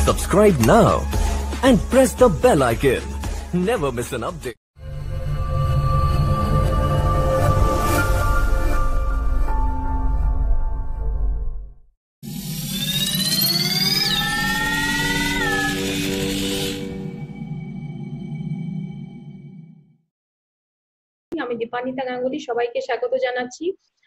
Subscribe now and press the bell icon. Never miss an update. আমি দীপান্বিতা গাঙ্গুলি সবাইকে স্বাগত জানাচ্ছি।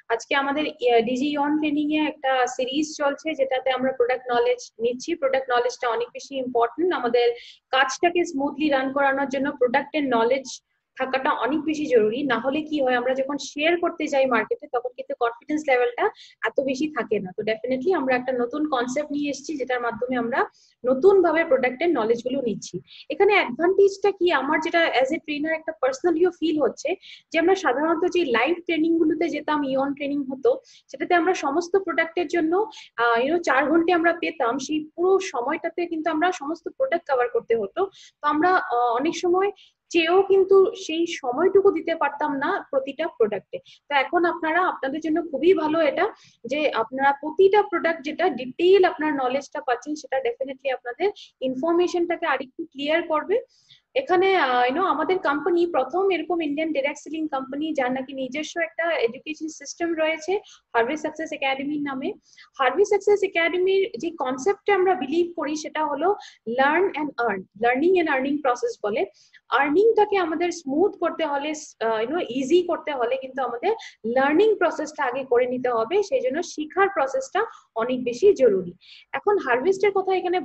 আজকে আমাদের ডিজি অন ট্রেনিং এ একটা সিরিজ চলছে যেটাতে আমরা প্রোডাক্ট নলেজ নিচ্ছি। প্রোডাক্ট নলেজটা অনেক বেশি ইম্পর্টেন্ট। আমাদের কাজটাকে স্মুথলি রান করানোর জন্য প্রোডাক্টের নলেজ থাকাটা অনেক বেশি জরুরি। না হলে কি হয়, আমরা যখন শেয়ার করতে যাই মার্কেটে তখন কিন্তু কনফিডেন্স লেভেলটা এত বেশি থাকে না। তো ডেফিনেটলি আমরা একটা নতুন কনসেপ্ট নিয়ে এসেছি যেটার মাধ্যমে আমরা নতুন ভাবে প্রোডাক্টের নলেজ গুলো নিচ্ছি। এখানে অ্যাডভান্টেজটা কি, আমার যেটা অ্যাজ এ ট্রেনার একটা পার্সোনালিও ফিল হচ্ছে যে আমরা সাধারণত যে লাইভ ট্রেনিং গুলোতে যেতাম, ইয়ন ট্রেনিং হতো, সেটাতে আমরা সমস্ত প্রোডাক্টের জন্য 4 ঘন্টা আমরা পেতাম। সেই পুরো সময়টাতে কিন্তু আমরা সমস্ত প্রোডাক্ট কভার করতে হতো। তো আমরা অনেক সময় চেয়েও কিন্তু সেই সময়টুকু দিতে পারতাম না প্রতিটা প্রোডাক্টে। তো এখন আপনাদের জন্য খুবই ভালো এটা যে আপনারা প্রতিটা প্রোডাক্ট যেটা ডিটেইল আপনার নলেজটা পাচ্ছেন, সেটা ডেফিনেটলি আপনাদের ইনফরমেশনটাকে আরেকটু ক্লিয়ার করবে। এখানে আমাদের কোম্পানি প্রথম এরকম ইন্ডিয়ান ডিরেক্ট সেলিং কোম্পানি যার নাকি নিজস্ব একটা এডুকেশন সিস্টেম রয়েছে হার্ভে সাকসেস একাডেমির নামে। হার্ভে সাকসেস একাডেমির যে কনসেপ্টে আমরা বিলিভ করি সেটা হলো learn and earn, learning and earning process বলে। আর্নিংটাকে আমাদের স্মুথ করতে হলে, ইজি করতে হলে কিন্তু আমাদের লার্নিং প্রসেসটা আগে করে নিতে হবে। সেই জন্য শিখার প্রসেসটা অনেক বেশি জরুরি। এখন হারভেস্টের কথা এখানে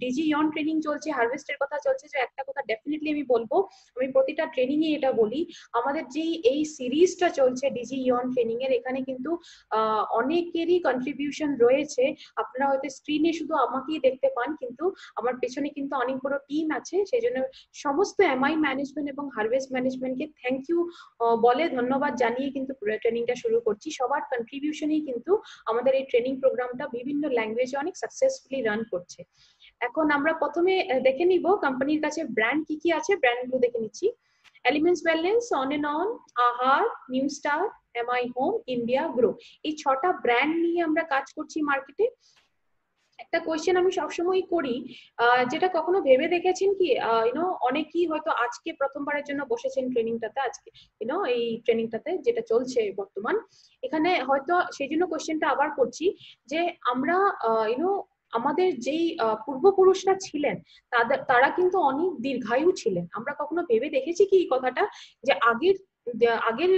ডিজি অন ট্রেনিং চলছে, হারভেস্টের কথা চলছে। যে একটা কথা ডেফিনেটলি আমি বলবো, আমি প্রতিটা ট্রেনিং এ এটা বলি, আমাদের যে এই সিরিজটা চলছে ডিজি অন ট্রেনিং এর, এখানে কিন্তু অনেকেরই কন্ট্রিবিউশন রয়েছে। আপনারা হয়তো স্ক্রিনে শুধু আমাকেই দেখতে পান, কিন্তু আমার পেছনে কিন্তু অনেক বড় টিম আছে। সেই জন্য সমস্ত এমআই ম্যানেজমেন্ট এবং হারভেস্ট ম্যানেজমেন্টকে থ্যাংক ইউ বলে ধন্যবাদ জানিয়ে কিন্তু ট্রেনিংটা শুরু করছি। সবার কন্ট্রিবিউশনেই কিন্তু আমাদের এই ট্রেনিং প্রোগ্রামটা বিভিন্ন ল্যাঙ্গুয়েজে অনেক সাকসেসফুলি রান করছে। এখন আমরা প্রথমে দেখে নিব কোম্পানির কাছে ব্র্যান্ড কি কি আছে, ব্র্যান্ডগুলো দেখে নিচ্ছি। Elements Wellness, On and On, Ahaar, New Star, MI Home, India Grow, এই 6টা ব্র্যান্ড নিয়ে আমরা কাজ করছি মার্কেটে। একটা কোয়েশ্চেন আমি সবসময় করি, যেটা কখনো ভেবে দেখেছেন কি, অনেকেই হয়তো আজকে প্রথমবারের জন্য বসেছেন ট্রেনিংটাতে, আজকে এই ট্রেনিংটাতে যেটা চলছে বর্তমান, এখানে হয়তো সেই জন্য কোয়েশ্চেনটা আবার করছি যে আমরা আমাদের যেই পূর্বপুরুষরা ছিলেন তারা কিন্তু অনেক দীর্ঘায়ু ছিলেন। আমরা কখনো ভেবে দেখেছি কি এই কথাটা, যে আগের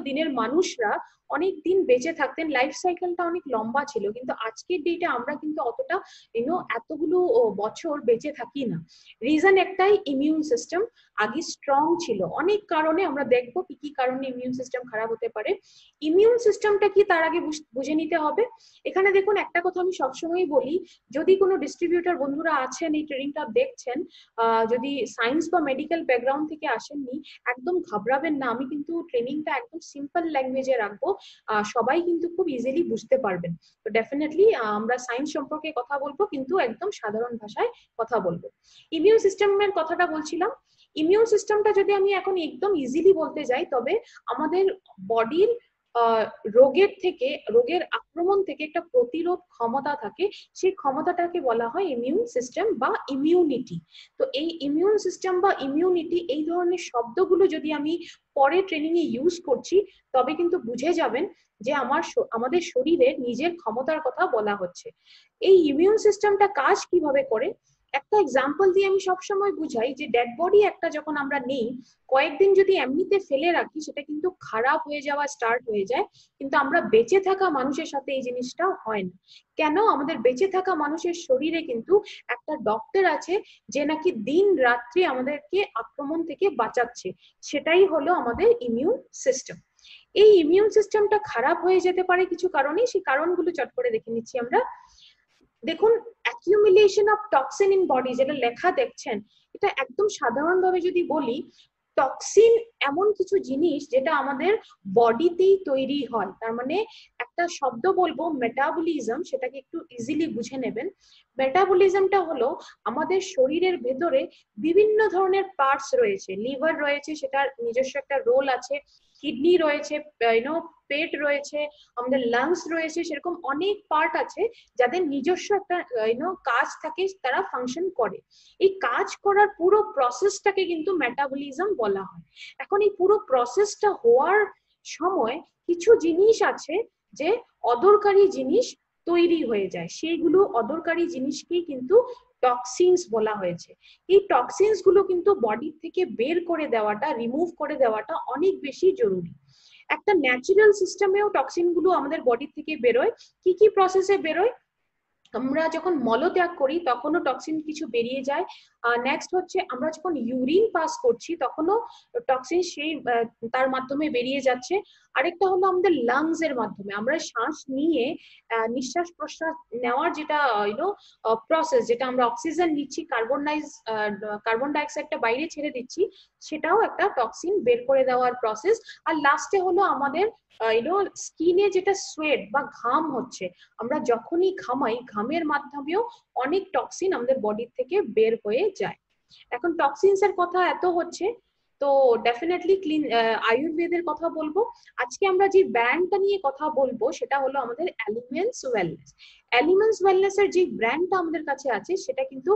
দিনের মানুষরা অনেক দিন বেঁচে থাকতেন, লাইফ সাইকেলটা অনেক লম্বা ছিল। কিন্তু আজকের ডেটে আমরা কিন্তু অতটা এতগুলো বছর বেঁচে থাকি না। রিজন একটাই, ইমিউন সিস্টেম আগে স্ট্রং ছিল। অনেক কারণে আমরা দেখবো কি কি কারণে ইমিউন সিস্টেম খারাপ হতে পারে। ইমিউন সিস্টেমটা কি তার আগে বুঝে নিতে হবে। এখানে দেখুন, একটা কথা আমি সবসময় বলি, যদি কোনো ডিস্ট্রিবিউটর বন্ধুরা আছেন এই ট্রেনিংটা দেখছেন, যদি সায়েন্স বা মেডিকেল ব্যাকগ্রাউন্ড থেকে আসেননি, একদম ঘাবড়াবেন না। আমি কিন্তু ট্রেনিংটা একদম সিম্পল ল্যাঙ্গুয়েজে রাখবো, সবাই কিন্তু খুব ইজিলি বুঝতে পারবেন। তো ডেফিনেটলি আমরা সায়েন্স সম্পর্কে কথা বলবো, কিন্তু একদম সাধারণ ভাষায় কথা বলবো। ইমিউন সিস্টেমের কথাটা বলছিলাম। ইমিউন সিস্টেমটা যদি আমি এখন একদম ইজিলি বলতে যাই, তবে আমাদের বডির রোগের আক্রমণ থেকে একটা প্রতিরোধ ক্ষমতা থাকে, সেই ক্ষমতাটাকে বলা হয় ইমিউন সিস্টেম বা ইমিউনিটি। তো এই ইমিউন সিস্টেম বা ইমিউনিটি, এই ধরনের শব্দগুলো যদি আমি পরে ট্রেনিং এ ইউজ করছি, তবে কিন্তু বুঝে যাবেন যে আমাদের শরীরের নিজের ক্ষমতার কথা বলা হচ্ছে। এই ইমিউন সিস্টেমটা কাজ কিভাবে করে, একটা এক্সাম্পল দিয়ে আমি সবসময় বুঝাই। যে ডেড বডি একটা যখন আমরা নেই, কয়েকদিন যদি এমনিতে ফেলে রাখি, সেটা কিন্তু খারাপ হয়ে যাওয়া স্টার্ট হয়ে যায়। কিন্তু আমরা বেঁচে থাকা মানুষের সাথে এই জিনিসটা হয় না। কেন? আমাদের বেঁচে থাকা মানুষের শরীরে কিন্তু একটা ডক্টর আছে যে নাকি দিন রাত্রি আমাদেরকে আক্রমণ থেকে বাঁচাচ্ছে। সেটাই হলো আমাদের ইমিউন সিস্টেম। এই ইমিউন সিস্টেমটা খারাপ হয়ে যেতে পারে কিছু কারণে, সেই কারণগুলো চট করে দেখে নিচ্ছি আমরা। দেখুন, accumulation of toxin in body, যেটা লেখা দেখছেন, এটা একদম সাধারণভাবে যদি বলি, টক্সিন এমন কিছু জিনিস যেটা আমাদের বডিতেই তৈরি হয়। তার মানে একটা শব্দ বলবো মেটাবলিজম, সেটাকে একটু ইজিলি বুঝে নেবেন। মেটাবলিজমটা হলো আমাদের শরীরের ভেতরে বিভিন্ন ধরনের পার্টস রয়েছে, লিভার রয়েছে, সেটার নিজস্ব একটা রোল আছে, কিডনি রয়েছে, পেট রয়েছে, আমাদের লাংস রয়েছে, সেরকম অনেক পার্ট আছে যাদের নিজস্ব একটা কাজ থাকে, তারা ফাংশন করে। এই কাজ করার পুরো প্রসেসটাকে কিন্তু মেটাবলিজম বলা হয়। এখন এই পুরো প্রসেসটা হওয়ার সময় কিছু জিনিস আছে যে অদরকারি জিনিস তৈরি হয়ে যায়, সেইগুলো অদরকারি জিনিসকেই কিন্তু টক্সিনস বলা হয়েছে। এই টক্সিনস গুলো কিন্তু বডি থেকে বের করে দেওয়াটা, রিমুভ করে দেওয়াটা অনেক বেশি জরুরি। একটা ন্যাচারাল সিস্টেমেও টক্সিন গুলো আমাদের বডি থেকে বেরোয়। কি কি প্রসেসে বেরোয়? আমরা যখন মলত্যাগ করি তখনও টক্সিন কিছু বেরিয়ে যায়। নেক্সট হচ্ছে আমরা যখন ইউরিন পাস করছি তখনও টক্সিন সেই তার মাধ্যমে বেরিয়ে যাচ্ছে। আরেকটা হলো আমাদের লাংস এর মাধ্যমে, আমরা শ্বাস নিয়ে নিঃশ্বাস প্রশ্বাস নেওয়ার যেটা প্রসেস, যেটা আমরা অক্সিজেন নিচ্ছি, কার্বন ডাইঅক্সাইডটা বাইরে ছেড়ে দিচ্ছি, সেটাও একটা টক্সিন বের করে দেওয়ার প্রসেস। আর লাস্টে হলো আমাদের স্কিনে যেটা সোয়েট বা ঘাম হচ্ছে, আমরা যখনই ঘামাই ঘামের মাধ্যমেও অনেক টক্সিন আমাদের বডি থেকে বের হয়ে যায়। এখন টক্সিনস এর কথা এত হচ্ছে, তো ডেফিনেটলি আয়ুর্বেদের কথা বলবো। আজকে আমরা যে ব্র্যান্ডটা নিয়ে কথা বলবো সেটা হলো আমাদের এলিমেন্টস ওয়েলনেস। এলিমেন্টস ওয়েলনেস এর যে ব্র্যান্ডটা আমাদের কাছে আছে সেটা কিন্তু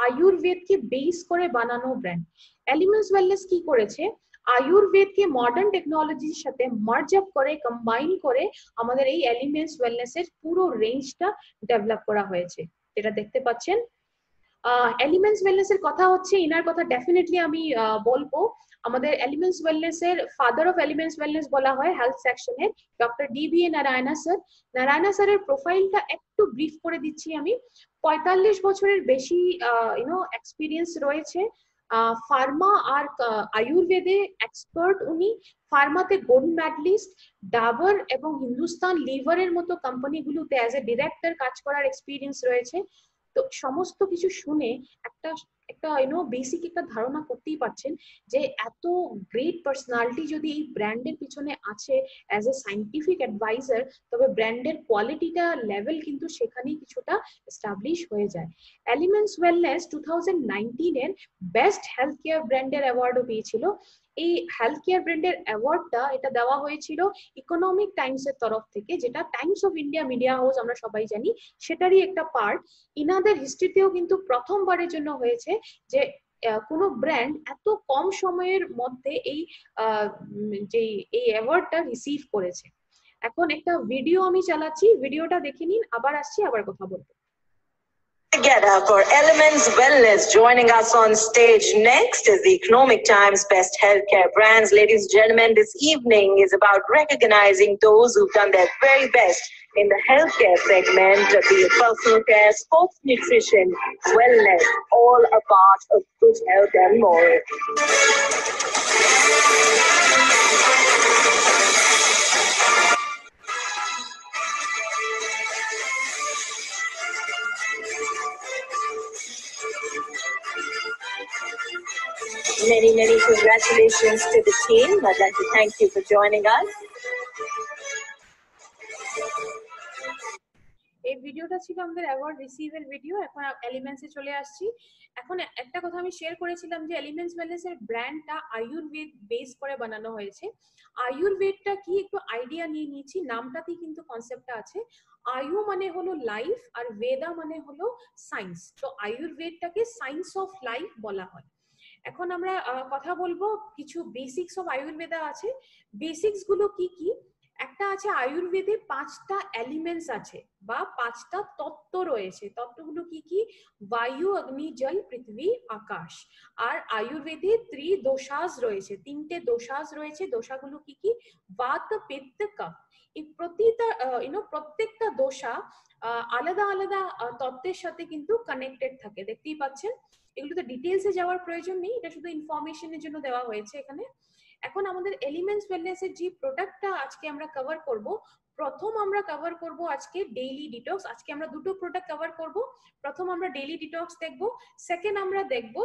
আয়ুর্বেদকে বেস করে বানানো ব্র্যান্ড। এলিমেন্টস ওয়েলনেস কি করেছে, আয়ুর্বেদকে মডার্ন টেকনোলজির সাথে মার্জ আপ করে, কম্বাইন করে আমাদের এই এলিমেন্টস ওয়েলনেস এর পুরো রেঞ্জটা ডেভেলপ করা হয়েছে, যেটা দেখতে পাচ্ছেন। এলিমেন্টস ওয়েলনেস এর কথা হচ্ছে, ইনার কথা ডেফিনেটলি আমি বলবো। আমাদের এলিমেন্টস ওয়েলনেস এর ফাদার অফ এলিমেন্টস ওয়েলনেস বলা হয় হেলথ সেকশনের doctor DBA Narayana sir. Narayana স্যারের প্রোফাইলটা একটু ব্রিফ করে দিচ্ছি আমি। 45 বছরের বেশি এক্সপিরিয়েন্স রয়েছে। ফার্মা আর আয়ুর্বেদে এক্সপার্ট উনি। ফার্মাতে গোল্ড মেডালিস্ট, ডাবর এবং হিন্দুস্তান লিভারের মতো কোম্পানিগুলোতে অ্যাজ এ ডিরেক্টর কাজ করার এক্সপিরিয়েন্স রয়েছে। তো সমস্ত কিছু শুনে একটা একটা বেসিক একটা ধারণা করতেই পারছেন যে এত গ্রেট পার্সোনালিটি যদি এই ব্র্যান্ডের পিছনে আছে অ্যাজ এ সাইন্টিফিক অ্যাডভাইজার, তবে ব্র্যান্ডের কোয়ালিটিটা লেভেল কিন্তু সেখানেই কিছুটা এস্টাবলিশ হয়ে যায়। এলিমেন্টস ওয়েলনেস 2019 এর বেস্ট হেলথ কেয়ার ব্র্যান্ডের অ্যাওয়ার্ডও পেয়েছিল। এই হেলথ কেয়ার ব্র্যান্ডের অ্যাওয়ার্ডটা এটা দেওয়া হয়েছিল ইকোনমিক টাইমস এর তরফ থেকে, যেটা Times of India media house আমরা সবাই জানি, সেটারই একটা পার্ট। ইনাদের হিস্ট্রিতেও কিন্তু প্রথমবারের জন্য হয়েছে যে কোন ব্র্যান্ড এত কম সময়ের মধ্যে যে এই অ্যাওয়ার্ডটা রিসিভ করেছে। এখন একটা ভিডিও আমি চালাচ্ছি, ভিডিওটা দেখে নিন, আবার আসছি, আবার কথা বলবো। Together for Elements Wellness. Joining us on stage next is the Economic Times Best Healthcare Brands. Ladies and gentlemen, this evening is about recognizing those who've done their very best in the healthcare segment, be it personal care, sports nutrition, wellness, all a part of good health and more. Many congratulations to the team. I'd like to thank you for joining us. এই ভিডিওটা ছিল আমাদের award রিসিভের video. এখন এলিমেন্টসে চলে আসছি। এখন একটা কথা আমি শেয়ার করেছিলাম যে এলিমেন্টস ওয়েলনেস এর ব্র্যান্ডটা আয়ুর্বেদ বেস করে বানানো হয়েছে। আয়ুর্বেদটা কি একটু আইডিয়া নিয়ে নিয়েছি, নামটাতেই কিন্তু কনসেপ্টটা আছে। আয়ু মানে হলো লাইফ আর বেদা মানে হলো সায়েন্স, তো আয়ুর্বেদটাকে সায়েন্স অফ লাইফ বলা হয়। এখন আমরা কথা বলবো কিছু বেসিক্স অফ আয়ুর্বেদা আছে। বেসিক্স গুলো কি কি? একটা আছে আয়ুর্বেদে 5টা এলিমেন্টস আছে বা 5টা তত্ত্ব রয়েছে। তত্ত্বগুলো কি কি? বায়ু, অগ্নি, জল, পৃথিবী, আকাশ। আর আয়ুর্বেদে ত্রিদোষাস রয়েছে, 3টে দোষাস রয়েছে। দোষাগুলো কি কি? বাত, পিত্ত, কফ। এই প্রত্যেকটা দোষা আলাদা আলাদা তত্ত্বের সাথে কিন্তু কানেক্টেড থাকে, দেখতেই পাচ্ছেন। এগুলোতে ডিটেলসে যাওয়ার প্রয়োজন নেই, এটা শুধু ইনফরমেশনের জন্য দেওয়া হয়েছে এখানে। এখন আমাদের এলিমেন্টস ওয়েলনেস এর যে প্রোডাক্টটা আজকে আমরা কভার করব, প্রথম আমরা কভার করব আজকে ডেইলি ডিটক্স। আজকে আমরা দুটো প্রোডাক্ট কভার করব। প্রথম আমরা ডেইলি ডিটক্স দেখব, সেকেন্ড আমরা দেখব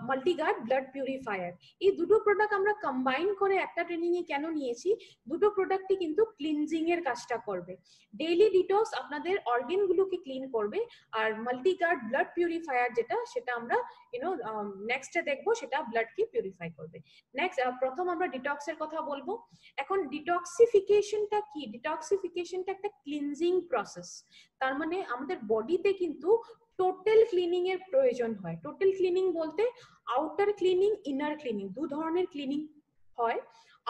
মাল্টিগার্ড ব্লাড পিউরিফায়ার। এই দুটো প্রোডাক্ট আমরা কম্বাইন করে একটা ট্রেনিং এ কেন নিয়েছি, দুটো প্রোডাক্টই কিন্তু ক্লিনজিং এর কাজটা করবে। ডেইলি ডিটক্স আপনাদের অর্গান গুলোকে ক্লিন করবে, আর মাল্টিগার্ড ব্লাড পিউরিফায়ার যেটা, সেটা আমরা নেক্সটে দেখবো, সেটা ব্লাডকে পিউরিফাই করবে। নেক্সট প্রথম আমরা ডিটক্স এর কথা বলবো। এখন ডিটক্সিফিকেশনটা কি? ডিটক্সিফিকেশনটা একটা ক্লিনজিং প্রসেস। তার মানে আমাদের বডিতে কিন্তু টোটাল ক্লিনিং এর প্রয়োজন হয়। টোটাল ক্লিনিং বলতে আউটার ক্লিনিং, ইনার ক্লিনিং, দু ধরনের ক্লিনিং হয়।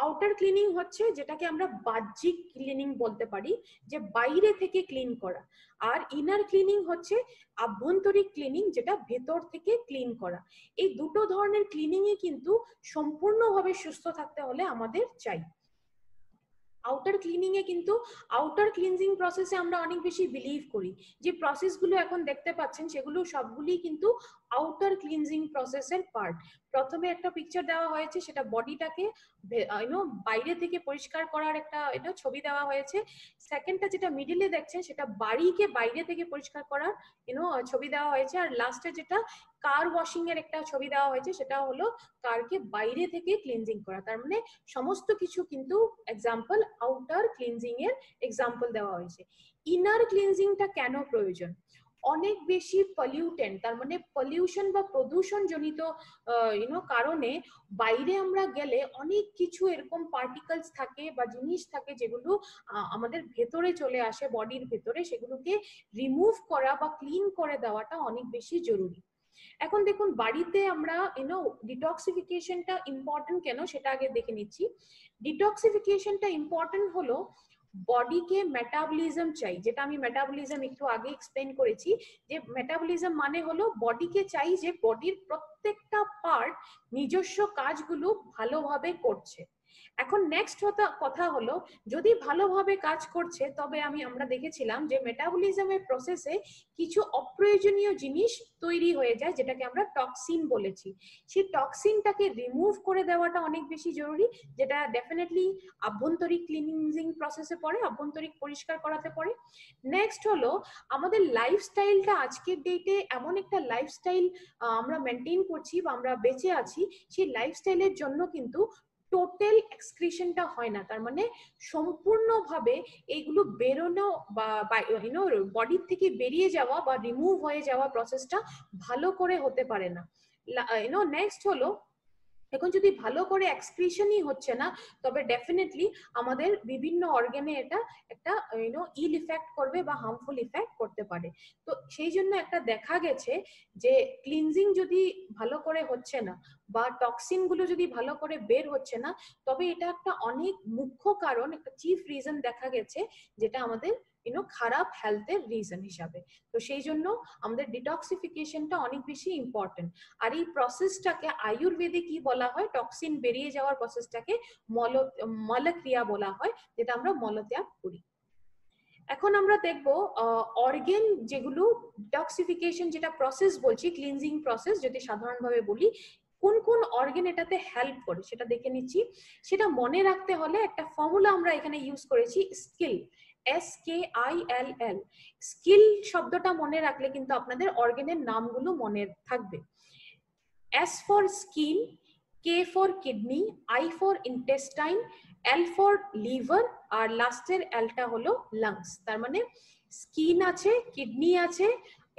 আউটার ক্লিনিং হচ্ছে যেটাকে আমরা বাহ্যিক ক্লিনিং বলতে পারি, যে বাইরে থেকে ক্লিন করা। আর ইনার ক্লিনিং হচ্ছে আভ্যন্তরিক ক্লিনিং, যেটা ভেতর থেকে ক্লিন করা। এই দুটো ধরনের ক্লিনিং এ কিন্তু সম্পূর্ণভাবে সুস্থ থাকতে হলে আমাদের চাই। আউটার ক্লিনিং এ কিন্তু আউটার ক্লিনজিং প্রসেসে আমরা অনেক বেশি বিলিভ করি। যে প্রসেসগুলো এখন দেখতে পাচ্ছেন সেগুলো সবগুলি কিন্তু আউটার ক্লিনজিং প্রসেসের পার্ট। প্রথমে একটা পিকচার দেওয়া হয়েছে, সেটা বডিটাকে বাইরে থেকে পরিষ্কার করার একটা ছবি দেওয়া হয়েছে। সেকেন্ডটা যেটা মিডিলে দেখছেন, সেটা বাড়িকে বাইরে থেকে পরিষ্কার করার ছবি দেওয়া হয়েছে। আর লাস্টে যেটা কার ওয়াশিং এর একটা ছবি দেওয়া হয়েছে, সেটা হলো কারকে বাইরে থেকে ক্লিনজিং করা। তার মানে সমস্ত কিছু কিন্তু এক্সাম্পল আউটার ক্লিনজিং এর এক্সাম্পল দেওয়া হয়েছে। ইনার ক্লিনজিংটা কেন প্রয়োজন? অনেক বেশি পলিউটেন্ট, তার মানে পলিউশন বা প্রদূষণ জনিত কারণে বাইরে আমরা গেলে অনেক কিছু এরকম পার্টিকেলস থাকে বা জিনিস থাকে যেগুলো আমাদের ভেতরে চলে আসে, বডির ভেতরে। সেগুলোকে রিমুভ করা বা ক্লিন করে দেওয়াটা অনেক বেশি জরুরি। এখন দেখুন, বাড়িতে আমরা ডিটক্সিফিকেশনটা ইম্পর্টেন্ট কেন সেটা আগে দেখে নিচ্ছি। ডিটক্সিফিকেশনটা ইম্পর্টেন্ট হলো বডিকে মেটাবলিজম চাই, যেটা আমি মেটাবলিজম একটু আগে এক্সপ্লেন করেছি। যে মেটাবলিজম মানে হলো বডিকে চাই যে বডির প্রত্যেকটা পার্ট নিজস্ব কাজগুলো ভালোভাবে করছে। এখন নেক্সট কথা হলো, যদি ভালোভাবে কাজ করছে, তবে আমরা দেখেছিলাম যে মেটাবলিজমের প্রসেসে কিছু অপ্রয়োজনীয় জিনিস তৈরি হয়ে যায়, যেটাকে আমরা টক্সিন বলেছি। সেই টক্সিনটাকে রিমুভ করে দেওয়াটা অনেক বেশি জরুরি, যেটা ডেফিনেটলি আভ্যন্তরিক ক্লিনিং প্রসেসে পড়ে, আভ্যন্তরিক পরিষ্কার করাতে পড়ে। নেক্সট হলো আমাদের লাইফস্টাইলটা। আজকের ডেটে এমন একটা লাইফস্টাইল আমরা মেনটেন করছি বা আমরা বেঁচে আছি, সেই লাইফস্টাইলের জন্য কিন্তু টোটাল এক্সক্রিশনটা হয় না। তার মানে সম্পূর্ণভাবে এইগুলো বেরোনো বা বডির থেকে বেরিয়ে যাওয়া বা রিমুভ হয়ে যাওয়া প্রসেসটা ভালো করে হতে পারে না। নেক্সট হলো, এখন যদি ভালো করে এক্সক্রিশনই হচ্ছে না, তবে ডেফিনেটলি আমাদের বিভিন্ন অর্গানে এটা একটা ইল ইফেক্ট করবে বা হার্মফুল ইফেক্ট করতে পারে। তো সেই জন্য একটা দেখা গেছে যে ক্লিনজিং যদি ভালো করে হচ্ছে না বা টক্সিন গুলো যদি ভালো করে বের হচ্ছে না, তবে এটা একটা অনেক মুখ্য কারণ, একটা চিফ রিজন দেখা গেছে, যেটা আমাদের খারাপ হেলথের রিজন হিসাবে। তো সেই জন্য আমাদের ডিটক্সিফিকেশনটা অনেক বেশি ইম্পর্টেন্ট। আর এই প্রসেসটাকে আয়ুর্বেদে কি বলা হয়, টক্সিন বেরিয়ে যাওয়ার প্রসেসটাকে মলক্রিয়া বলা হয়, যেটা আমরা মলত্যাগ করি। এখন আমরা দেখব অর্গান যেগুলো ডিটক্সিফিকেশন যেটা প্রসেস বলছি, ক্লিনজিং প্রসেস যদি সাধারণভাবে বলি, কোন কোন অর্গান এটাতে হেল্প করে সেটা দেখে নিচ্ছি। সেটা মনে রাখতে হলে একটা ফর্মুলা আমরা এখানে ইউজ করেছি, স্কিল, SKILL। স্কিল শব্দটা মনে রাখলে কিন্তু আপনাদের অর্গানের নামগুলো মনে থাকবে। S for skin, K for kidney, I for intestine, L for liver, আর লাস্টের Lটা হলো লাংস। তার মানে স্কিন আছে, কিডনি আছে,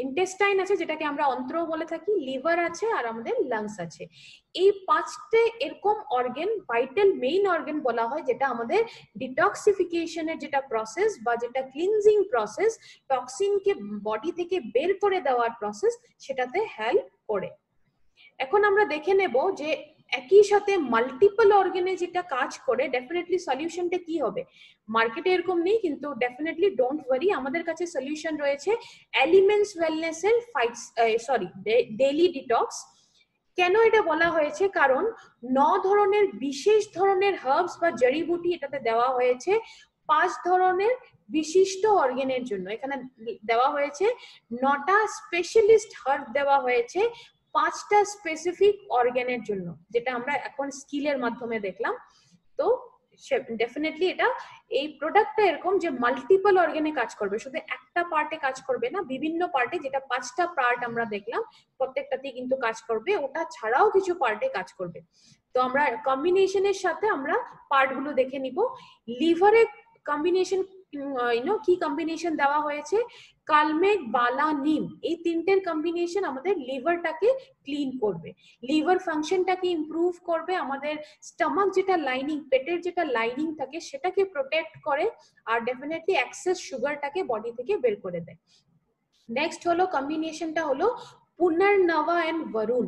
ইন্টেস্টাইন আছে যেটাকে আমরা অন্ত্র বলে থাকি, লিভার আছে, আর আমাদের লাংস আছে। এই পাঁচটে এরকম অর্গান ভাইটাল মেইন অর্গান বলা হয়, যেটা আমাদের ডিটক্সিফিকেশনের যেটা প্রসেস বা যেটা ক্লিনজিং প্রসেস, টক্সিনকে বডি থেকে বের করে দেওয়ার প্রসেস, সেটাতে হেল্প করে। এখন আমরা দেখে নেব যে একই সাথে মাল্টিপল অর্গানে যেটা কাজ করে, ডেফিনেটলি সলিউশনটা কি হবে। মার্কেটে এরকম নেই, কিন্তু ডেফিনেটলি ডোন্ট ওয়ারি, আমাদের কাছে সলিউশন রয়েছে এলিমেন্টস ওয়েলনেসের ডেইলি ডিটক্স। কেন এটা বলা হয়েছে? কারণ 9 ধরনের বিশেষ ধরনের হার্বস বা জড়িবুটি এটাতে দেওয়া হয়েছে 5 ধরনের বিশিষ্ট অর্গানের জন্য। এখানে দেওয়া হয়েছে 9টা স্পেশালিস্ট হার্ব দেওয়া হয়েছে 5টা স্পেসিফিক অর্গানের জন্য, যেটা আমরা এখন স্কিলের মাধ্যমে দেখলাম। তো ডেফিনেটলি এটা এই প্রোডাক্টটা এরকম যে মাল্টিপল অর্গানে কাজ করবে, শুধু একটা পার্টে কাজ করবে না, বিভিন্ন পার্টে, যেটা 5টা পার্ট আমরা দেখলাম প্রত্যেকটাতেই কিন্তু কাজ করবে, ওটা ছাড়াও কিছু পার্টে কাজ করবে। তো আমরা কম্বিনেশনের সাথে আমরা পার্ট গুলো দেখে নিব। লিভারে কম্বিনেশন কি কম্বিনেশন দেওয়া হয়েছে, কালমেঘ, বালা, নিম, এই তিনটের কম্বিনেশন আমাদের লিভারটাকে ক্লিন করবে, লিভার ফাংশনটাকে ইমপ্রুভ করবে, আমাদের স্টমাক যেটা লাইনিং, পেটের যেটা লাইনিং থাকে সেটাকে প্রোটেক্ট করে, আর ডেফিনেটলি এক্সেস সুগারটাকে বডি থেকে বের করে দেয়। নেক্সট হলো কম্বিনেশনটা হলো পুনর্নবা এন্ড বরুণ।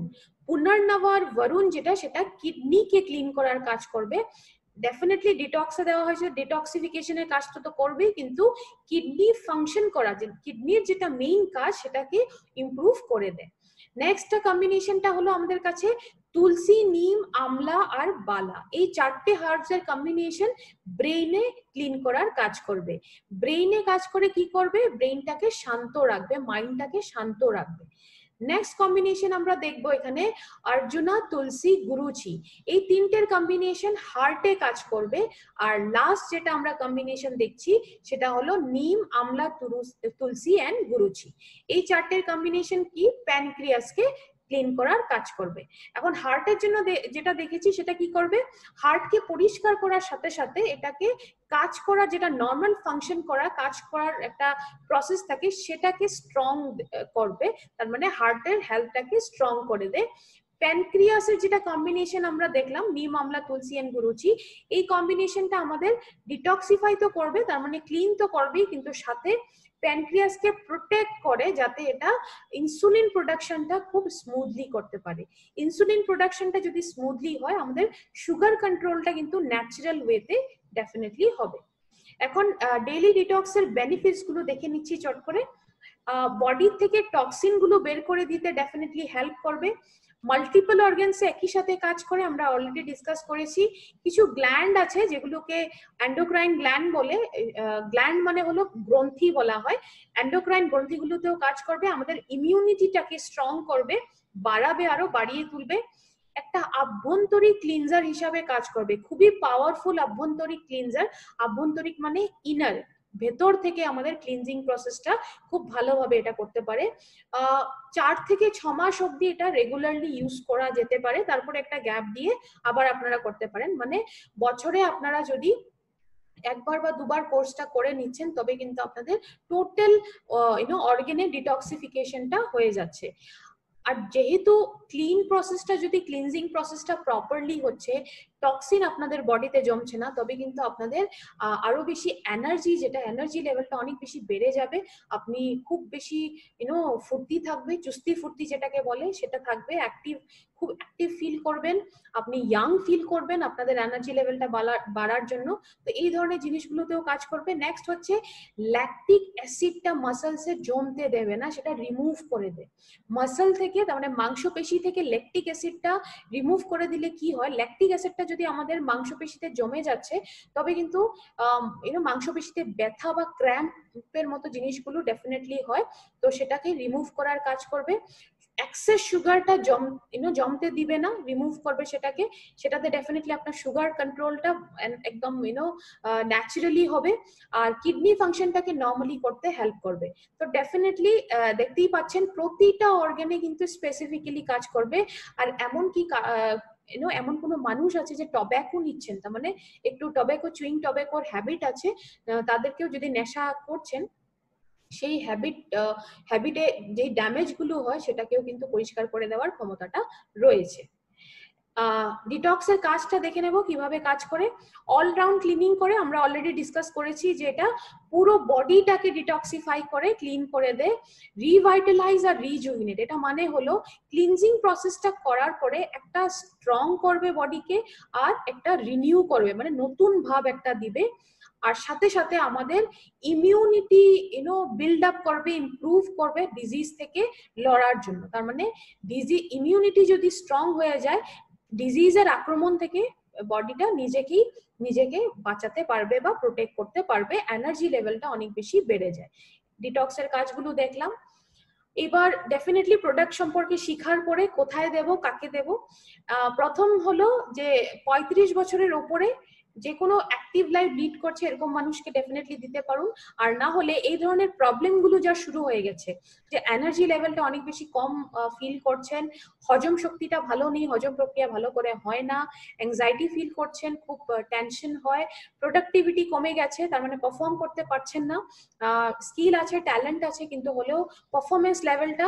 পুনর্নবা আর বরুণ যেটা, সেটা কিডনিকে ক্লিন করার কাজ করবে। ডেফিনেটলি ডিটক্সে দেওয়া হয়েছে, ডিটক্সিফিকেশনের কাজটা তো করবেই, কিন্তু কিডনি ফাংশন করা, যে কিডনির যেটা মেইন কাজ সেটাকে ইমপ্রুভ করে দেয়। নেক্সট কম্বিনেশনটা হলো আমাদের কাছে তুলসী, নিম, আমলা আর বালা, এই 4টে হার্বস এর কম্বিনেশন ব্রেইনে ক্লিন করার কাজ করবে। ব্রেইনে কাজ করে কি করবে, ব্রেইনটাকে শান্ত রাখবে, মাইন্ডটাকে শান্ত রাখবে। নেক্সট কম্বিনেশন আমরা দেখবো এখানে অর্জুনা, তুলসী, গুরুচি, এই তিনটের কম্বিনেশন হার্টে কাজ করবে। আর লাস্ট যেটা আমরা কম্বিনেশন দেখছি সেটা হলো নিম, আমলা, তুলসী এন্ড গুরুচি, এই 4টের কম্বিনেশন কি প্যানক্রিয়াসকে ক্লিন করার কাজ করবে। এখন হার্টের জন্য যেটা দেখেছি সেটা কি করবে, হার্টকে পরিষ্কার করার সাথে সাথে এটাকে কাজ করা, যেটা নর্মাল ফাংশন করা, কাজ করার একটা প্রসেস থাকে, সেটাকে স্ট্রং করবে, তার মানে হার্টের হেলথটাকে স্ট্রং করে দেয়। প্যানক্রিয়াসের যেটা কম্বিনেশন আমরা দেখলাম, নিম, আমলা, তুলসী এন্ড গুরুচি, এই কম্বিনেশনটা আমাদের ডিটক্সিফাই তো করবে, তার মানে ক্লিন তো করবেই, কিন্তু সাথে প্যানক্রিয়াসকে প্রোটেক্ট করে যাতে এটা ইনসুলিন প্রোডাকশনটা খুব স্মুথলি করতে পারে। ইনসুলিন প্রোডাকশনটা যদি স্মুথলি হয়, আমাদের সুগার কন্ট্রোলটা কিন্তু ন্যাচারাল ওয়েতে ডেফিনেটলি হবে। এখন ডেইলি ডিটক্সের বেনিফিটস গুলো দেখে নিচ্ছি চট করে। বডি থেকে টক্সিন গুলো বের করে দিতে ডেফিনেটলি হেল্প করবে। মাল্টিপল অর্গানসে একই সাথে কাজ করে, আমরা অলরেডি ডিসকাস করেছি। কিছু গ্ল্যান্ড আছে যেগুলোকে এন্ডোক্রাইন গ্ল্যান্ড বলে, গ্ল্যান্ড মানে হলো গ্রন্থি বলা হয়, এন্ডোক্রাইন গ্রন্থিগুলোতেও কাজ করবে, আমাদের ইমিউনিটিটাকে স্ট্রং করবে, বাড়াবে, আরো বাড়িয়ে তুলবে। একটা আভ্যন্তরিক ক্লিনজার হিসাবে কাজ করবে, খুবই পাওয়ারফুল আভ্যন্তরিক ক্লিনজার। আভ্যন্তরিক মানে ইনার, ভেতর থেকে আমাদের ক্লিনজিং প্রসেসটা খুব ভালোভাবে এটা করতে পারে। 4 থেকে 6 মাস অব্দি এটা রেগুলারলি ইউজ করা যেতে পারে, তারপরে একটা গ্যাপ দিয়ে আবার আপনারা করতে পারেন। মানে বছরে আপনারা যদি একবার বা দুবার কোর্সটা করে নিচ্ছেন, তবে কিন্তু আপনাদের টোটাল অর্গানের ডিটক্সিফিকেশনটা হয়ে যাচ্ছে। আর যেহেতু ক্লিন প্রসেসটা, যদি ক্লিনজিং প্রসেসটা প্রপারলি হচ্ছে, টক্সিন আপনাদের বডিতে জমছে না, তবে কিন্তু আপনাদের আরো বেশি এনার্জি, যেটা এনার্জি লেভেলটা অনেক বেশি বেড়ে যাবে, আপনি খুব বেশি ফুর্তি থাকবে, চুস্তি ফুর্তি যেটাকে বলে সেটা থাকবে, খুব অ্যাক্টিভ ফিল করবেন, আপনি ইয়াং ফিল করবেন আপনাদের এনার্জি লেভেলটা বাড়ার জন্য। তো এই ধরনের জিনিসগুলোতেও কাজ করবে। নেক্সট হচ্ছে ল্যাকটিক অ্যাসিডটা মাসলসে জমতে দেবে না, সেটা রিমুভ করে দেয় মাসল থেকে, তার মানে মাংসপেশি থেকে ল্যাকটিক অ্যাসিডটা রিমুভ করে দিলে কি হয়, ল্যাকটিক অ্যাসিডটা যদি আমাদের মাংসপেশিতে জমে যাচ্ছে, তবে কিন্তু মাংসপেশিতে ব্যথা বা ক্র্যাম্পের মতো জিনিসগুলো ডেফিনেটলি হয়, তো সেটাকে রিমুভ করার কাজ করবে। এক্সেস সুগারটা জমতে দিবে না, রিমুভ করবে সেটাকে, সেটাতে ডেফিনেটলি আপনার সুগার কন্ট্রোলটা একদম ন্যাচারালি হবে, আর কিডনি ফাংশনটাকে নর্মালি করতে হেল্প করবে। তো ডেফিনেটলি দেখতেই পাচ্ছেন প্রতিটা অর্গানে কিন্তু স্পেসিফিক্যালি কাজ করবে। আর এমনকি এমন কোনো মানুষ আছে যে টব্যাকো নিচ্ছেন, তার মানে একটু টব্যাকো, চুইং টব্যাকোর হ্যাবিট আছে, তাদেরকেও যদি নেশা করছেন, সেই হ্যাবিটে যে ড্যামেজ গুলো হয় সেটাকেও কিন্তু পরিষ্কার করে দেওয়ার ক্ষমতাটা রয়েছে। ডিটক্সের কাজটা দেখে নেব কিভাবে কাজ করে। অলরাউন্ড ক্লিনিং করে, আমরা অলরেডি ডিসকাস করেছি যে এটা পুরো বডিটাকে ডিটক্সিফাই করে, ক্লিন করে দেয়। রিভাইটালাইজ আর রিজুভিনেট, এটা মানে হলো ক্লিনজিং প্রসেসটা করার পরে একটা স্ট্রং করবে বডিকে, আর একটা রিনিউ করবে, মানে নতুন ভাব একটা দিবে, আর সাথে সাথে আমাদের ইমিউনিটি বিল্ড আপ করবে, ইমপ্রুভ করবে ডিজিজ থেকে লড়ার জন্য। তার মানে ইমিউনিটি যদি স্ট্রং হয়ে যায়, ডিজিজের আক্রমণ থেকে বডিটা নিজেকে বাঁচাতে পারবে বা প্রোটেক্ট করতে পারবে, এনার্জি লেভেলটা অনেক বেশি বেড়ে যায়। ডিটক্সের কাজগুলো দেখলাম। এবার ডেফিনেটলি প্রোডাক্ট সম্পর্কে শিখার পরে কোথায় দেব, কাকে দেব। প্রথম হলো যে 35 বছরের উপরে যে কোনো অ্যাক্টিভ লাইফ লিড করছে এরকম মানুষকে ডেফিনেটলি দিতে পারুন। আর না হলে এই ধরনের প্রবলেমগুলো যা শুরু হয়ে গেছে, যে এনার্জি লেভেলটা অনেক বেশি কম ফিল করছেন, হজম শক্তিটা ভালো নেই, হজম প্রক্রিয়া ভালো করে হয় না, অ্যাংজাইটি ফিল করছেন, খুব টেনশন হয়, প্রোডাক্টিভিটি কমে গেছে, তার মানে পারফর্ম করতে পারছেন না, স্কিল আছে, ট্যালেন্ট আছে, কিন্তু হলেও পারফরমেন্স লেভেলটা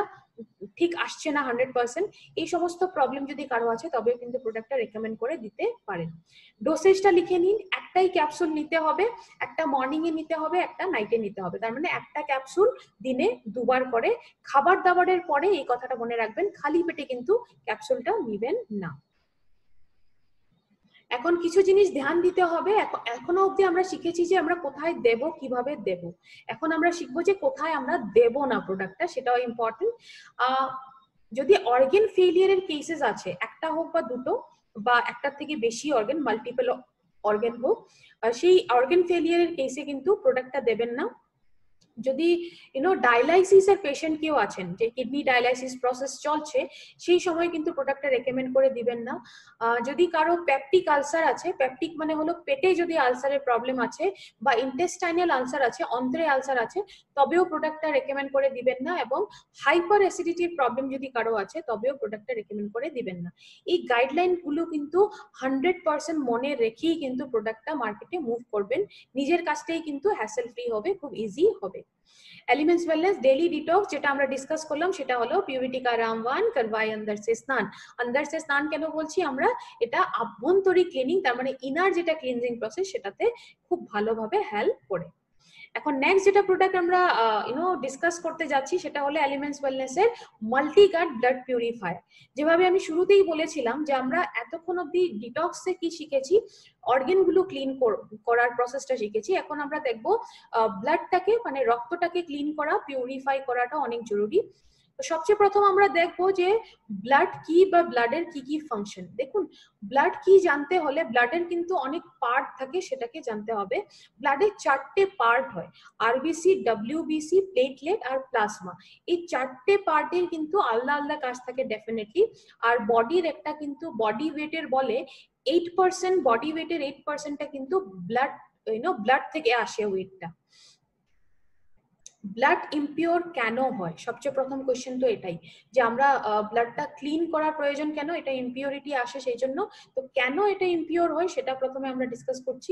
ঠিক আসছে না 100%, এই সমস্ত প্রবলেম যদি কারো আছে তবে কিন্তু প্রোডাক্টটা রেকমেন্ড করে দিতে পারেন। ডোসেজটা লিখে নিন, একটাই ক্যাপসুল নিতে হবে, একটা মর্নিং এ নিতে হবে, একটা নাইটে নিতে হবে, তার মানে একটা ক্যাপসুল দিনে 2 বার করে। খাবার দাবারের পরে এই কথাটা মনে রাখবেন, খালি পেটে কিন্তু ক্যাপসুলটা নিবেন না। এখন কিছু জিনিস ধ্যান দিতে হবে। এখনো অবধি আমরা শিখেছি যে আমরা কোথায় দেব, কিভাবে দেব। এখন আমরা শিখবো যে কোথায় আমরা দেব না প্রোডাক্টটা, সেটাও ইম্পর্টেন্ট। যদি অর্গান ফেলিয়ারের কেসেস আছে, একটা হোক বা দুটো বা একটার থেকে বেশি অর্গান, মাল্টিপল অর্গান হোক, সেই অর্গান ফেলিয়ারের কেসে কিন্তু প্রোডাক্টটা দেবেন না। যদি ডায়ালাইসিসের পেশেন্ট কেউ আছেন, যে কিডনি ডায়ালাইসিস প্রসেস চলছে, সেই সময় কিন্তু প্রোডাক্টটা রেকমেন্ড করে দিবেন না। যদি কারো পেপটিক আলসার আছে, পেপটিক মানে হলো পেটে যদি আলসারের প্রবলেম আছে, বা ইন্টেস্টাইনাল আলসার আছে, অন্ত্রে আলসার আছে, তবেও প্রোডাক্টটা রেকমেন্ড করে দিবেন না। এবং হাইপার অ্যাসিডিটির প্রবলেম যদি কারো আছে, তবেও প্রোডাক্টটা রেকমেন্ড করে দিবেন না। এই গাইডলাইন গুলো কিন্তু 100% মনে রেখেই কিন্তু প্রোডাক্টটা মার্কেটে মুভ করবেন। নিজের কাছটাই কিন্তু হ্যাসেল ফ্রি হবে, খুব ইজি হবে। एलिमेंट्स वेलनेस डेली डिटॉक्स যেটা আমরা ডিসকাস করলাম সেটা হলো পিউরিটি का रामवान करवाए अंदर से स्नान। अंदर से स्नान কেন বলছি আমরা, এটা আভ্যন্তরীণ ক্লিনিং, তার মানে ইনার যেটা ক্লিনজিং প্রসেস সেটাতে খুব ভালোভাবে হেল্প করে। এখন নেক্সট যেটা প্রোডাক্ট আমরা ডিসকাস করতে যাচ্ছি সেটা হলো এলিমেন্টস ওয়েলনেস এর মাল্টি গার্ড ব্লাড পিউরিফায়ার। যেভাবে আমি শুরুতেই বলেছিলাম যে আমরা এতক্ষণ অবধি ডিটক্সে কি শিখেছি, অর্গান গুলো ক্লিন করার প্রসেসটা শিখেছি। এখন আমরা দেখবো ব্লাডটাকে, মানে রক্তটাকে ক্লিন করা, পিউরিফাই করাটা অনেক জরুরি। তো সবচেয়ে প্রথম আমরা দেখবো যে ব্লাড কি বা ব্লাডের কি কি ফাংশন। দেখুন, ব্লাড কি জানতে হলে ব্লাডের কিন্তু অনেক পার্ট থাকে, সেটাকে জানতে হবে। ব্লাডের 4টে পার্ট হয়, আরবিসি, ডব্লিউবিসি, প্লেটলেট আর প্লাজমা। এই 4টে পার্টের কিন্তু আলাদা আলাদা কাজ থাকে ডেফিনেটলি। আর বডির একটা কিন্তু বডি ওয়েটের বলে 8%, বডি ওয়েটের 8%টা কিন্তু ব্লাড ব্লাড থেকে আসে ওয়েটটা। ব্লাড ইমপিওর কেন হয়, সবচেয়ে প্রথম কোয়েশ্চেন তো এটাই, যে আমরা ব্লাডটা ক্লিন করার প্রয়োজন কেন, এটা ইমপিওরিটি আসে সেই জন্য। তো কেন এটা ইমপিওর হয় সেটা প্রথমে আমরা ডিসকাস করছি।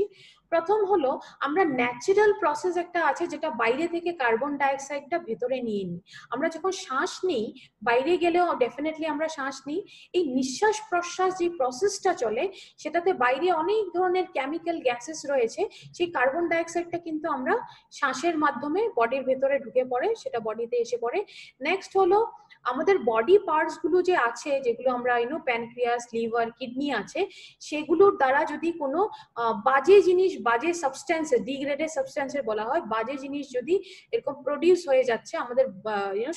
প্রথম হলো, আমরা ন্যাচারাল প্রসেস একটা আছে যেটা বাইরে থেকে কার্বন ডাইঅক্সাইডটা ভেতরে নিয়ে নিই। আমরা যখন শ্বাস নিই, বাইরে গেলেও ডেফিনেটলি আমরা শ্বাস নিই, এই নিঃশ্বাস প্রশ্বাস যে প্রসেসটা চলে সেটাতে বাইরে অনেক ধরনের কেমিক্যাল গ্যাসেস রয়েছে, সেই কার্বন ডাইঅক্সাইডটা কিন্তু আমরা শ্বাসের মাধ্যমে বডির ভেতরে ঢুকে পড়ে, সেটা বডিতে এসে পড়ে। নেক্সট হলো, আমাদের বডি পার্টস গুলো যে আছে, যেগুলো আমরা প্যানক্রিয়াস, লিভার, কিডনি আছে, সেগুলোর দ্বারা যদি কোনো বাজে জিনিস, বাজে সাবস্টেন্স, ডিগ্রেডেড সাবস্টেন্সের বলা হয়, বাজে জিনিস যদি এরকম প্রডিউস হয়ে যাচ্ছে আমাদের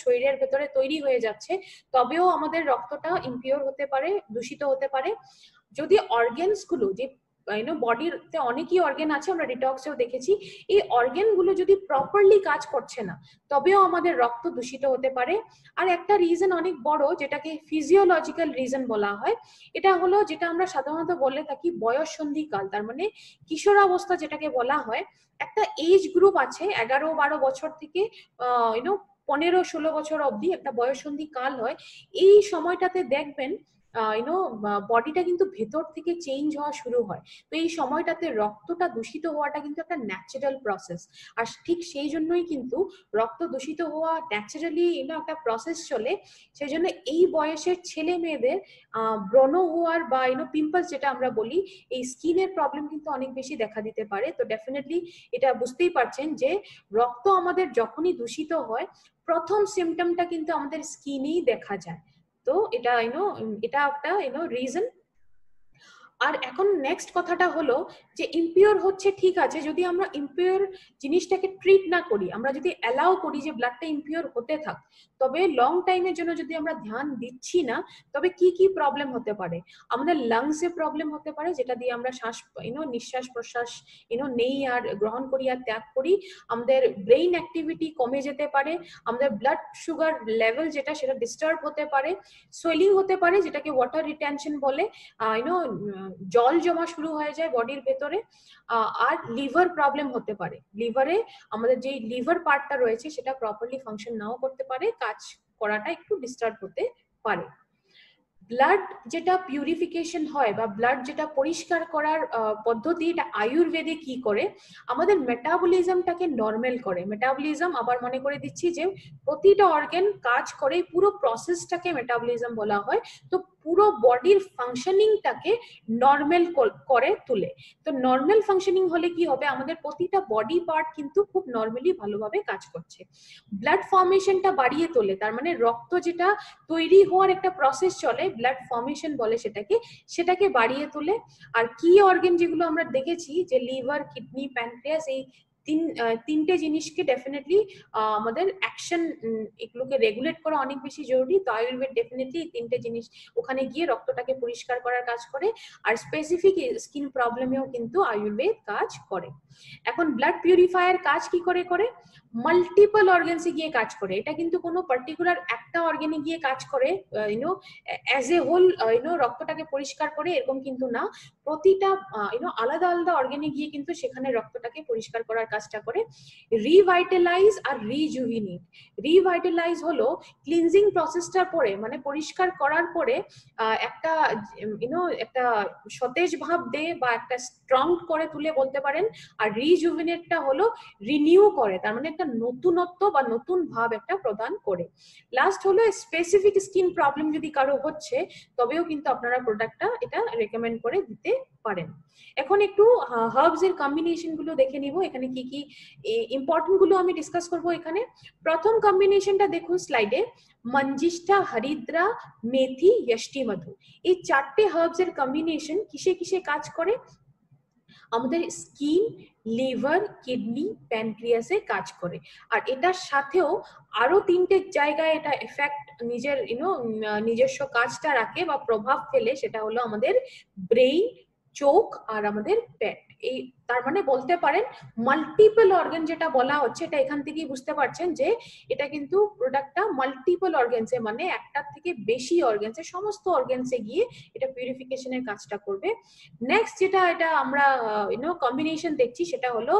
শরীরের ভেতরে তৈরি হয়ে যাচ্ছে, তবেও আমাদের রক্তটা ইমপিওর হতে পারে, দূষিত হতে পারে। যদি অর্গানস গুলো, যে বডিতে অনেকই অর্গান আছে, আমরা ডিটক্সেও দেখেছি, এই অর্গান গুলো যদি প্রপারলি কাজ করছে না, তবেও আমাদের রক্ত দূষিত হতে পারে। আর একটা রিজন অনেক বড়, যেটাকে ফিজিওলজিক্যাল রিজন বলা হয়, এটা হলো যেটা আমরা সাধারণত বলে থাকি বয়ঃসন্ধিকাল, তার মানে কিশোরাবস্থা যেটাকে বলা হয়। একটা এজ গ্রুপ আছে 11-12 বছর থেকে 15-16 বছর অবধি একটা বয়ঃসন্ধি কাল হয়। এই সময়টাতে দেখবেন বডিটা কিন্তু ভেতর থেকে চেঞ্জ হওয়া শুরু হয়। তো এই সময়টাতে রক্তটা দূষিত হওয়াটা কিন্তু একটা ন্যাচারাল প্রসেস। আর ঠিক সেই জন্যই কিন্তু রক্ত দূষিত হওয়া ন্যাচারালি একটা প্রসেস চলে। সেই জন্য এই বয়সের ছেলে মেয়েদের ব্রণ হওয়ার বা পিম্পলস যেটা আমরা বলি, এই স্কিনের প্রবলেম কিন্তু অনেক বেশি দেখা দিতে পারে। তো ডেফিনেটলি এটা বুঝতেই পারছেন যে রক্ত আমাদের যখনই দূষিত হয়, প্রথম সিমটমটা কিন্তু আমাদের স্কিনেই দেখা যায়। তো এটা এটা একটা রিজন। আর এখন নেক্সট কথাটা হলো যে ইমপিওর হচ্ছে, ঠিক আছে, যদি আমরা ইমপিওর জিনিসটাকে ট্রিট না করি, আমরা যদি অ্যালাউ করি যে ব্লাডটা ইমপিওর হতে থাক, তবে লং টাইমের জন্য যদি আমরা ধ্যান দিচ্ছি না, তবে কি কি প্রবলেম হতে পারে। আমাদের লাংসে প্রবলেম হতে পারে, যেটা দিয়ে আমরা শ্বাস নিঃশ্বাস প্রশ্বাস নেই আর গ্রহণ করি আর ত্যাগ করি। আমাদের ব্রেইন অ্যাক্টিভিটি কমে যেতে পারে, আমাদের ব্লাড সুগার লেভেল যেটা সেটা ডিস্টার্ব হতে পারে, সোয়েলিং হতে পারে, যেটাকে ওয়াটার রিটেনশন বলে, জল জমা শুরু হয়ে যায় বডির ভেতরে, আর লিভার প্রবলেম হতে পারে। লিভারে আমাদের যে লিভার পার্টটা রয়েছে সেটা প্রপারলি ফাংশন নাও করতে পারে, কাজ করাটা একটু ডিস্টার্ব হতে পারে। ব্লাড যেটা পিউরিফিকেশন হয় বা ব্লাড যেটা পরিষ্কার করার পদ্ধতি, এটা আয়ুর্বেদে কি করে, আমাদের মেটাবলিজমটাকে নর্মাল করে। মেটাবলিজম আবার মনে করে দিচ্ছি যে প্রতিটা অর্গান কাজ করে, পুরো প্রসেসটাকে মেটাবলিজম বলা হয়। তো পুরো বডির ফাংশনিংটাকে নর্মাল করে তুলে। তো নর্মাল ফাংশনিং হলে কি হবে, আমাদের প্রতিটা বডি পার্ট কিন্তু খুব নর্মালি ভালোভাবে কাজ করছে। ব্লাড ফর্মেশনটা বাড়িয়ে তোলে, তার মানে রক্ত যেটা তৈরি হওয়ার একটা প্রসেস চলে, ব্লাড ফর্মেশন বলে সেটাকে বাড়িয়ে তোলে। আর কি অর্গান যেগুলো আমরা দেখেছি যে লিভার, কিডনি, প্যানক্রিয়াস, এই তিনটে জিনিসকে ডেফিনেটলি আমাদের অ্যাকশন, এগুলোকে রেগুলেট করা অনেক বেশি জরুরি। তো আয়ুর্বেদ ডেফিনেটলি তিনটে জিনিস ওখানে গিয়ে রক্তটাকে পরিষ্কার করার কাজ করে। আর স্পেসিফিক স্কিন প্রবলেমেও কিন্তু আয়ুর্বেদ কাজ করে। এখন ব্লাড পিউরিফায়ার কাজ কি করে করে, মাল্টিপল অর্গানসে গিয়ে কাজ করে। এটা কিন্তু কোনো পার্টিকুলার একটা অর্গানে গিয়ে কাজ করে অ্যাজ এ হোল রক্তটাকে পরিষ্কার করে এরকম কিন্তু না। প্রতিটা আলাদা আলাদা অর্গানে গিয়ে কিন্তু সেখানে রক্তটাকে পরিষ্কার করার কাজটা করে। রিভাইটালাইজ আর রিজুভিনেট। রিভাইটালাইজ হলো ক্লিনজিং প্রসেসটার পরে, মানে পরিষ্কার করার পরে একটা একটা সতেজ ভাব দেয় বা একটা স্ট্রং করে তুলে বলতে পারেন। আর রিজুভিনেটটা হলো রিনিউ করে, তার মানে একটা নতুনত্ব বা নতুন ভাব একটা প্রদান করে। লাস্ট হলো স্পেসিফিক স্কিন প্রবলেম যদি কারো হচ্ছে, তবেও কিন্তু আপনারা প্রোডাক্টটা এটা রেকমেন্ড করে দিতে পারেন। এখন একটু হার্বস এর কম্বিনেশন গুলো দেখে নিব, এখানে কি কি ইম্পর্টেন্ট গুলো আমি ডিসকাস করব। এখানে প্রথম কম্বিনেশনটা দেখুন স্লাইডে, মঞ্জিষ্ঠা, হরিদ্রা, মেথি, যষ্টি মধু। এই চারটে হার্বস এর কম্বিনেশন কিসে কিসে কাজ করে, আমাদের স্কিন, লিভার, কিডনি, প্যানক্রিয়াসে কাজ করে। আর এটার সাথেও আরো তিনটে জায়গায় এটা এফেক্ট নিজের নিজস্ব কাজটা রাখে বা প্রভাব ফেলে, সেটা হলো আমাদের ব্রেইন, চোখ আর আমাদের পেট। এই তার মানে বলতে পারেন মাল্টিপল অর্গান যেটা বলা হচ্ছে, এটা এখান থেকেই বুঝতে পারছেন যে এটা কিন্তু প্রোডাক্টটা মাল্টিপল অর্গানসে, মানে একটার থেকে বেশি অর্গানসে, সমস্ত অর্গানসে গিয়ে এটা পিউরিফিকেশনের কাজটা করবে। নেক্সট যেটা এটা আমরা কম্বিনেশন দেখছি সেটা হলো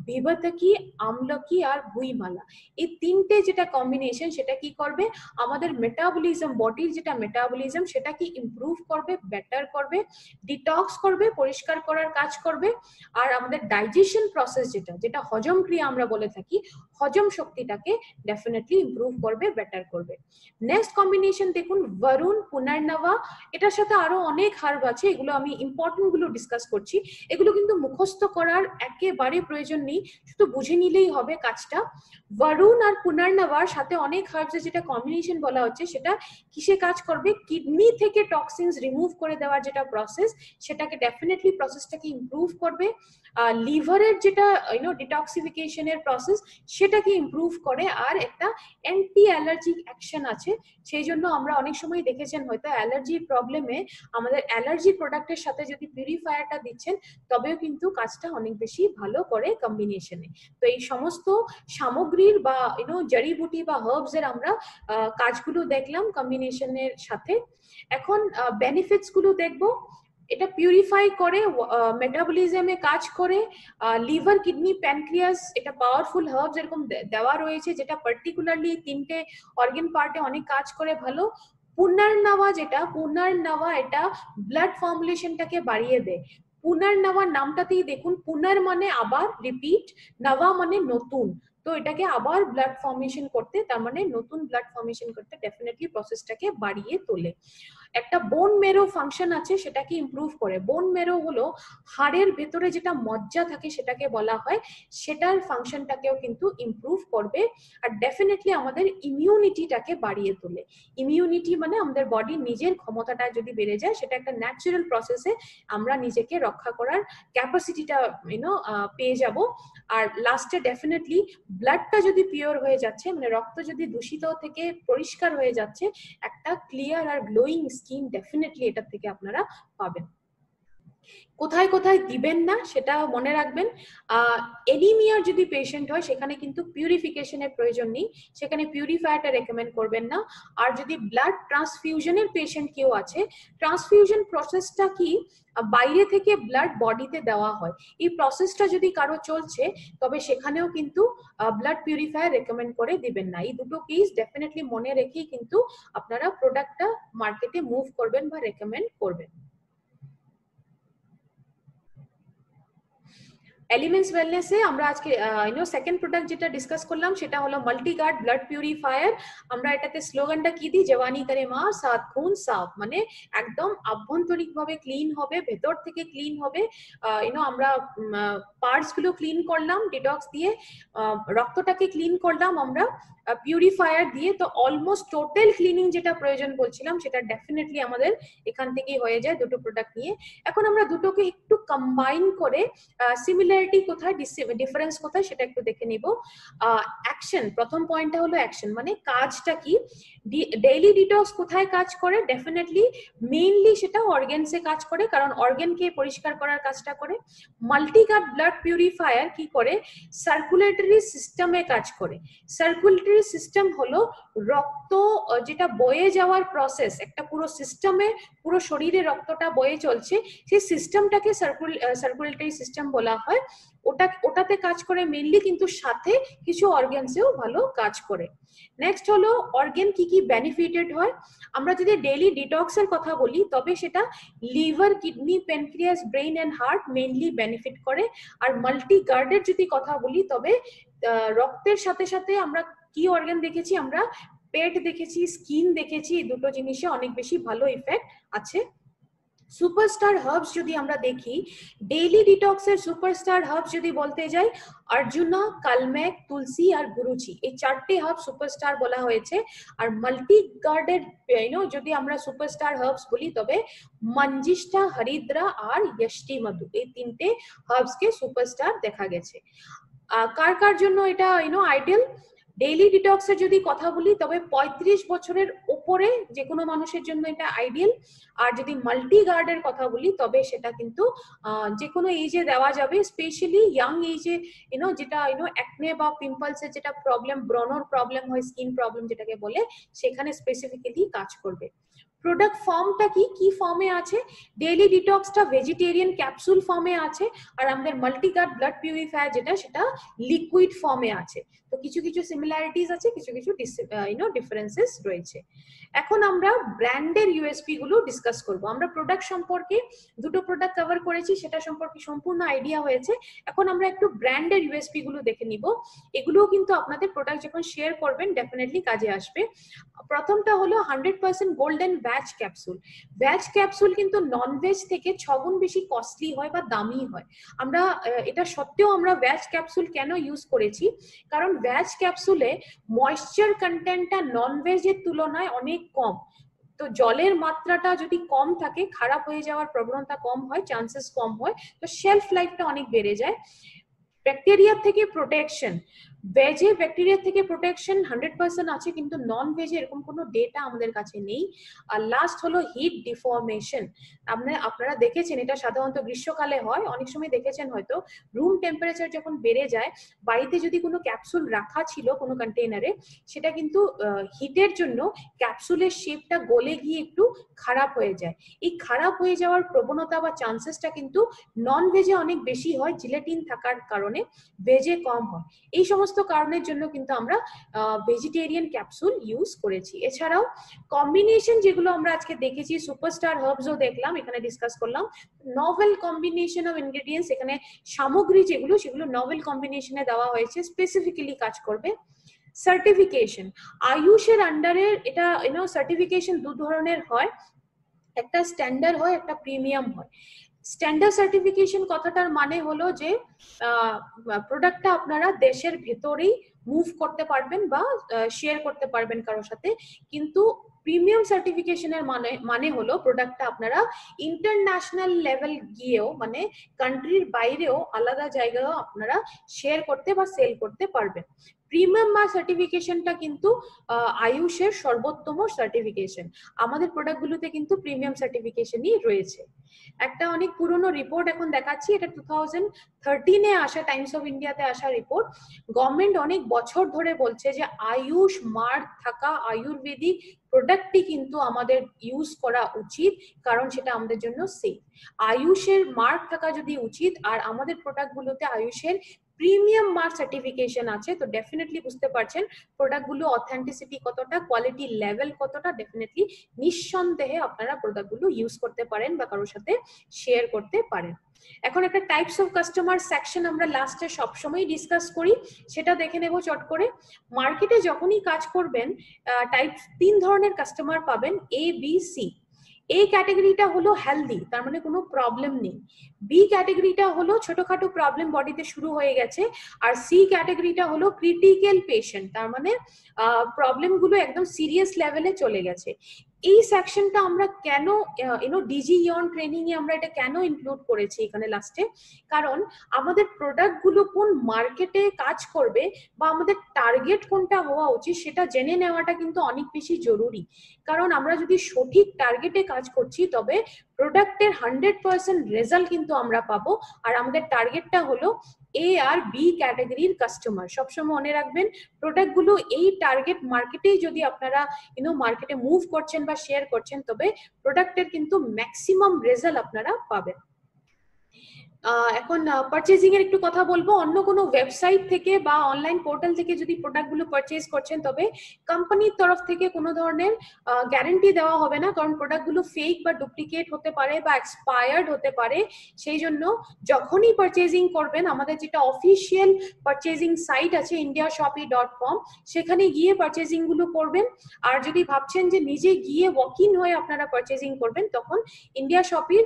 বিভতকি, আমলকি আর ভুইমালা। এই তিনটে যেটা কম্বিনেশন, সেটা কি করবে, আমাদের মেটাবলিজম, বডির যেটা মেটাবলিজম সেটাকে ইমপ্রুভ করবে, বেটার করবে, ডিটক্স করবে, পরিষ্কার করার কাজ করবে। আর আমাদের ডাইজেশন প্রসেস যেটা হজম ক্রিয়া আমরা বলে থাকি, হজম শক্তিটাকে ডেফিনেটলি ইমপ্রুভ করবে, বেটার করবে। নেক্সট কম্বিনেশন দেখুন, বরুণ, পুনর্নবা। এটার সাথে আরো অনেক হার্ব আছে, এগুলো আমি ইম্পর্টেন্ট গুলো ডিসকাস করছি। এগুলো কিন্তু মুখস্থ করার একেবারে প্রয়োজন নেই, শুধু বুঝে নিলেই হবে কাজটা। বরুণ আর পুনর্নবার সাথে অনেক হার্বসের যেটা কম্বিনেশন বলা হচ্ছে, সেটা কিসে কাজ করবে, কিডনি থেকে টক্সিনস রিমুভ করে দেওয়ার যেটা প্রসেস, সেটাকে ডেফিনেটলি প্রসেসটাকে ইমপ্রুভ করবে। লিভারের যেটা ডিটক্সিফিকেশনের প্রসেস, সেটাকে ইমপ্রুভ করে। আর একটা অ্যান্টি অ্যালার্জিক অ্যাকশন আছে, সেই জন্য আমরা অনেক সময় দেখেছেন হয়তো অ্যালার্জির প্রবলেমে আমাদের অ্যালার্জি প্রোডাক্টের সাথে যদি পিউরিফায়ারটা দিচ্ছেন, তবেও কিন্তু কাজটা অনেক বেশি ভালো করে কম্বিনেশনে। তো এই সমস্ত সামগ্রীর বা জড়িবুটি বা হার্বস এর আমরা কাজগুলো দেখলাম কম্বিনেশনের সাথে। এখন বেনিফিটস গুলো দেখবো। এটা পিউরিফাই করে, মেটাবলিজমে কাজ করে, লিভার, কিডনি, প্যানক্রিয়াস, এটা পাওয়ারফুল হার্বস এরকম দেওয়া রয়েছে, যেটা পার্টিকুলারলি তিনটে অর্গান পার্টে অনেক কাজ করে ভালো। পুনর্নবা এটা ব্লাড ফর্মুলেশনটাকে বাড়িয়ে দেয়। পুনর্নবা নামটাতেই দেখুন, পুনর মানে আবার, রিপিট, নবা মানে নতুন। তো এটাকে আবার ব্লাড ফর্মেশন করতে, তার মানে নতুন ব্লাড ফর্মেশন করতে ডেফিনেটলি প্রসেসটাকে বাড়িয়ে তোলে। একটা বোন মেরো ফাংশন আছে, সেটাকে ইমপ্রুভ করে। বোন মেরো হলো হাড়ের ভেতরে যেটা মজ্জা থাকে সেটাকে বলা হয়, সেটার ফাংশনটাকেও কিন্তু ইমপ্রুভ করবে। আর ডেফিনেটলি আমাদের ইমিউনিটিটাকে বাড়িয়ে তোলে। ইমিউনিটি মানে আমাদের বডির নিজের ক্ষমতাটা যদি বেড়ে যায়, সেটা একটা ন্যাচারাল প্রসেসে আমরা নিজেকে রক্ষা করার ক্যাপাসিটিটা পেয়ে যাব। আর লাস্টে ডেফিনেটলি ব্লাডটা যদি পিওর হয়ে যাচ্ছে, মানে রক্ত যদি দূষিত থেকে পরিষ্কার হয়ে যাচ্ছে, একটা ক্লিয়ার আর গ্লোয়িং স্কিন ডেফিনেটলি এটা থেকে আপনারা পাবেন। কোথায় কোথায় দিবেন না সেটা মনে রাখবেন। এনিমিয়ার যদি পেশেন্ট হয় সেখানে কিন্তু পিউরিফিকেশনের প্রয়োজন নেই, সেখানে পিউরিফায়ারটা রেকমেন্ড করবেন না। আর যদি ব্লাড ট্রান্সফিউশনের পেশেন্ট কেউ আছে, ট্রান্সফিউশন প্রসেসটা কি, বাইরে থেকে ব্লাড বডিতে দেওয়া হয়, এই প্রসেসটা যদি কারো চলছে তবে সেখানেও কিন্তু ব্লাড পিউরিফায়ার রেকমেন্ড করে দিবেন না। এই দুটো কেস ডেফিনেটলি মনে রেখেই কিন্তু আপনারা প্রোডাক্টটা মার্কেটে মুভ করবেন বা রেকমেন্ড করবেন। এলিমেন্টস ওয়েলনেসে আমরা আজকে সেকেন্ড প্রোডাক্ট যেটা ডিসকাস করলাম সেটা হলো মাল্টিগার্ড ব্লাড পিউরিফায়ার। আমরা এটাতে স্লোগানটা কি দিই, জওয়ানি করে মা সাত খুন সাফ, মানে একদম আভ্যন্তরিকভাবে ক্লিন হবে, ভেতর থেকে ক্লিন হবে। আমরা পার্টস গুলো ক্লিন করলাম ডিটক্স দিয়ে, রক্তটাকে ক্লিন করলাম আমরা পিউরিফায়ার দিয়ে। তো অলমোস্ট টোটাল ক্লিনিং যেটা প্রয়োজন বলছিলাম সেটা ডেফিনেটলি আমাদের এখান থেকেই হয়ে যায় দুটো প্রোডাক্ট নিয়ে। এখন আমরা দুটোকে একটু কম্বাইন করে সিমিলারিটি কোথায়, ডিফারেন্স কোথায় সেটা একটু দেখে নিব। অ্যাকশন, প্রথম পয়েন্টটা হলো অ্যাকশন, মানে কাজটা কি। ডেইলি ডিটক্স কোথায় কাজ করে, ডেফিনেটলি মেইনলি সেটা অর্গানসে কাজ করে, কারণ অর্গানকে পরিষ্কার করার কাজটা করে। মাল্টিগার্ড ব্লাড পিউরিফায়ার কি করে, সার্কুলেটরি সিস্টেমে কাজ করে। সার্কুলেটরি সিস্টেম হলো রক্ত যেটা বয়ে যাওয়ার প্রসেস, একটা পুরো সিস্টেমে পুরো শরীরে রক্তটা বয়ে চলছে, সেই সিস্টেমটাকে সার্কুলেটরি সিস্টেম বলা হয়। ওটাতে কাজ করে মেইনলি, কিন্তু সাথে কিছু অর্গানসেও ভালো কাজ করে। নেক্সট হলো অর্গান কি কি বেনিফিটেড হয়। আমরা যদি ডেইলি ডিটক্সের কথা বলি তবে সেটা liver, kidney, pancreas, brain and heart mainly benefit করে। আর মাল্টি গার্ডের যদি কথা বলি তবে রক্তের সাথে সাথে আমরা কি অর্গান দেখেছি, আমরা পেট দেখেছি, স্কিন দেখেছি, এই দুটো জিনিসে অনেক বেশি ভালো ইফেক্ট আছে। সুপারস্টার হার্বস যদি আমরা দেখি, ডেইলি ডিটক্সের সুপারস্টার হার্বস যদি বলতে যাই, অর্জুনা, কালমেঘ, তুলসী আর গুরুচি, এই চারটে হার্ব সুপারস্টার বলা হয়েছে। আর মাল্টি গার্ডের যদি আমরা সুপারস্টার হার্বস বলি তবে মঞ্জিষ্ঠা, হরিদ্রা আর ইয়ষ্টি মধু, এই তিনটে হার্বসকে সুপারস্টার দেখা গেছে। কার কার জন্য এটা আইডিয়াল। ডেইলি ডিটক্সের যদি কথা বলি তবে 35 বছরের উপরে যে কোনো মানুষের জন্য এটা আইডিয়াল। আর যদি মাল্টি গার্ডের কথা বলি তবে সেটা কিন্তু যে কোনো এজে দেওয়া যাবে, স্পেশালি ইয়াং এজে যেটা অ্যাকনে বা পিম্পলস এর যেটা প্রবলেম, ব্রণর প্রবলেম হয়, স্কিন প্রবলেম যেটাকে বলে, সেখানে স্পেসিফিক্যালি কাজ করবে। প্রোডাক্ট ফর্মটা কি ফর্মে আছে, ডেইলি ডিটক্সটা ভেজিটেরিয়ান ক্যাপসুল ফর্মে আছে, আর আমাদের মাল্টিগার্ড ব্লাড পিউরিফায়ার যেটা সেটা লিকুইড ফর্মে আছে। তো কিছু কিছু সিমিলারিটিস আছে, কিছু কিছু ডিফারেন্সেস রয়েছে। এখন আমরা ব্র্যান্ডের ইউএসপি গুলো ডিসকাস করব। আমরা প্রোডাক্ট সম্পর্কে দুটো প্রোডাক্ট কভার করেছি, সেটা সম্পর্কে সম্পূর্ণ আইডিয়া হয়েছে। এখন আমরা একটু ব্র্যান্ডের ইউএসপি গুলো দেখে নিব। এগুলোও কিন্তু আপনাদের প্রোডাক্ট যখন শেয়ার করবেন ডেফিনেটলি কাজে আসবে। প্রথমটা হলো 100% গোল্ডেন ভ্যাজ ক্যাপসুল। ভ্যাজ ক্যাপসুল কিন্তু নন ভেজ থেকে 6 গুণ বেশি কস্টলি হয় বা দামি হয়। আমরা এটা সত্ত্বেও আমরা ভ্যাজ ক্যাপসুল কেন ইউজ করেছি, কারণ ভ্যাজ ক্যাপসুলে ময়েশ্চার কন্টেন্টটা নন ভেজের তুলনায় অনেক কম। তো জলের মাত্রাটা যদি কম থাকে খারাপ হয়ে যাওয়ার প্রবণতা কম হয়, চান্সেস কম হয়, তো শেলফ লাইফটা অনেক বেড়ে যায়। ব্যাকটেরিয়া থেকে প্রোটেকশন, ভেজে ব্যাকটেরিয়া থেকে প্রোটেকশন 100% আছে, কিন্তু নন ভেজে এরকম কোনো ডেটা আমাদের কাছে নেই। আর লাস্ট হলো হিট ডিফর্মেশন। আপনারা দেখেছেন এটা সাধারণত গ্রীষ্মকালে হয়, অনেক সময় দেখেছেন হয়তো রুম টেম্পারেচার যখন বেড়ে যায়, বাড়িতে যদি কোনো ক্যাপসুল রাখা ছিল কোনো কন্টেইনারে, সেটা কিন্তু হিটের জন্য ক্যাপসুলের শেপটা গলে গিয়ে একটু খারাপ হয়ে যায়। এই খারাপ হয়ে যাওয়ার প্রবণতা বা চান্সেসটা কিন্তু নন ভেজে অনেক বেশি হয়, জিলেটিন থাকার কারণে, ভেজে কম হয়। এই সমস্ত কারণের জন্য কিন্তু আমরা ভেজিটেরিয়ান ক্যাপসুল ইউজ করেছি। এছাড়াও কম্বিনেশন যেগুলো আমরা আজকে দেখেছি, সুপারস্টার হার্বসও দেখলাম, এখানে ডিসকাস করলাম। নভেল কম্বিনেশন অফ ইনগ্রেডিয়েন্টস, এখানে সামগ্রী যেগুলো সেগুলো নভেল কম্বিনেশনে দেওয়া হয়েছে, স্পেসিফিক্যালি কাজ করবে। সার্টিফিকেশন, আয়ুষের আন্ডারে এটা সার্টিফিকেশন দু ধরনের হয়, একটা স্ট্যান্ডার্ড হয়, একটা প্রিমিয়াম হয়। স্ট্যান্ডার্ড সার্টিফিকেশন কথাটার মানে হলো যে প্রোডাক্টটা আপনারা দেশের ভেতরেই মুভ করতে পারবেন বা শেয়ার করতে পারবেন কারোর সাথে, কিন্তু প্রিমিয়াম সার্টিফিকেশনের মানে হলো প্রোডাক্টটা আপনারা ইন্টারন্যাশনাল লেভেল গিয়েও, মানে কান্ট্রির বাইরেও আলাদা জায়গায়ও আপনারা শেয়ার করতে বা সেল করতে পারবেন। প্রিমিয়াম মার্ক সার্টিফিকেশনটা কিন্তু আয়ুষের সর্বোত্তম সার্টিফিকেশন। আমাদের প্রোডাক্টগুলোতে কিন্তু প্রিমিয়াম সার্টিফিকেশনই রয়েছে। একটা অনেক পুরনো রিপোর্ট এখন দেখাচ্ছি, এটা 2013-এ আসা, টাইমস অফ ইন্ডিয়াতে আসা রিপোর্ট। গভর্নমেন্ট অনেক বছর ধরে বলছে যে আয়ুষ মার্ক থাকা আয়ুর্বেদিক প্রোডাক্টই কিন্তু আমাদের ইউজ করা উচিত, কারণ সেটা আমাদের জন্য সেফ। আয়ুষের মার্ক থাকা যদি উচিত, আর আমাদের প্রোডাক্টগুলোতে আয়ুষের প্রিমিয়াম মার্ক সার্টিফিকেশন আছে, তো ডেফিনেটলি বুঝতে পারছেন প্রোডাক্টগুলো অথেন্টিসিটি কতটা, কোয়ালিটি লেভেল কতটা। ডেফিনেটলি নিঃসন্দেহে আপনারা প্রোডাক্টগুলো ইউজ করতে পারেন বা কারোর সাথে শেয়ার করতে পারেন। এখন একটা টাইপস অফ কাস্টমার সেকশন আমরা লাস্টে সবসময় ডিসকাস করি, সেটা দেখে নেব চট করে। মার্কেটে যখনই কাজ করবেন টাইপ 3 ধরনের কাস্টমার পাবেন, A, B, C। এই ক্যাটাগরিটা হলো হেলদি, তার মানে কোনো প্রবলেম নেই। বি ক্যাটাগরিটা হলো ছোটখাটো প্রবলেম বডিতে শুরু হয়ে গেছে। আর সি ক্যাটাগরিটা হলো ক্রিটিক্যাল পেশেন্ট, তার মানে প্রবলেমগুলো একদম সিরিয়াস লেভেলে চলে গেছে। এই সেকশনটা আমরা কেন ডিজি ইয়ন ট্রেনিং এ আমরা এটা কেন ইনক্লুড করেছি এখানে লাস্টে, কারণ আমাদের প্রোডাক্টগুলো কোন মার্কেটে কাজ করবে বা আমাদের টার্গেট কোনটা হওয়া উচিত সেটা জেনে নেওয়াটা কিন্তু অনেক বেশি জরুরি। কারণ আমরা যদি সঠিক টার্গেটে কাজ করছি তবে প্রোডাক্টের 100% রেজাল্ট কিন্তু আমরা পাবো। আর আমাদের টার্গেটটা হলো এ আর বি ক্যাটাগরির কাস্টমার। সবসময় মনে রাখবেন প্রোডাক্টগুলো এই টার্গেট মার্কেটেই যদি আপনারা মার্কেটে মুভ করছেন বা শেয়ার করছেন, তবে প্রোডাক্টের কিন্তু ম্যাক্সিমাম রেজাল্ট আপনারা পাবেন। এখন পারচেজিং এর একটু কথা বলবো। অন্য কোনো ওয়েবসাইট থেকে বা অনলাইন পোর্টাল থেকে যদি প্রোডাক্টগুলো পারচেজ করছেন তবে কোম্পানির তরফ থেকে কোনো ধরনের গ্যারান্টি দেওয়া হবে না, কারণ প্রোডাক্টগুলো ফেক বা ডুপ্লিকেট হতে পারে বা এক্সপায়ার্ড হতে পারে। সেই জন্য যখনই পারচেজিং করবেন আমাদের যেটা অফিসিয়াল পারচেজিং সাইট আছে indiashopee.com, সেখানে গিয়ে পারচেজিং গুলো করবেন। আর যদি ভাবছেন যে নিজে গিয়ে ওয়াক ইন হয়ে আপনারা পারচেজিং করবেন, তখন ইন্ডিয়া শপির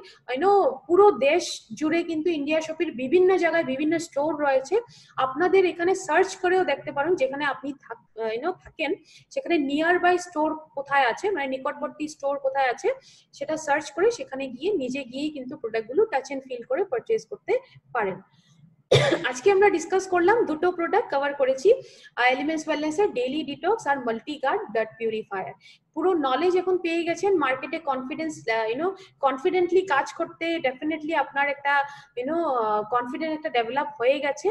পুরো দেশ জুড়ে কিন্তু ইন্ডিয়া শপির বিভিন্ন জায়গায় বিভিন্ন স্টোর রয়েছে। আপনাদের এখানে সার্চ করেও দেখতে পারেন যেখানে আপনি থাকেন সেখানে নিয়ার বাই স্টোর কোথায় আছে, মানে নিকটবর্তী স্টোর কোথায় আছে সেটা সার্চ করে সেখানে গিয়ে নিজে গিয়ে কিন্তু প্রোডাক্টগুলো টাচ এন্ড ফিল করে পারচেজ করতে পারেন। আজকে আমরা ডিসকাস করলাম দুটো প্রোডাক্ট কভার করেছি, এলিমেন্টস ওয়েলনেস এর ডেইলি ডিটক্স আর মাল্টিগার্ড ব্লাড পিউরিফায়ার। পুরো নলেজ এখন পেয়ে গেছেন, মার্কেটে কনফিডেন্স কনফিডেন্টলি কাজ করতে ডেফিনেটলি আপনার একটা কনফিডেন্স একটা ডেভেলপ হয়ে গেছে।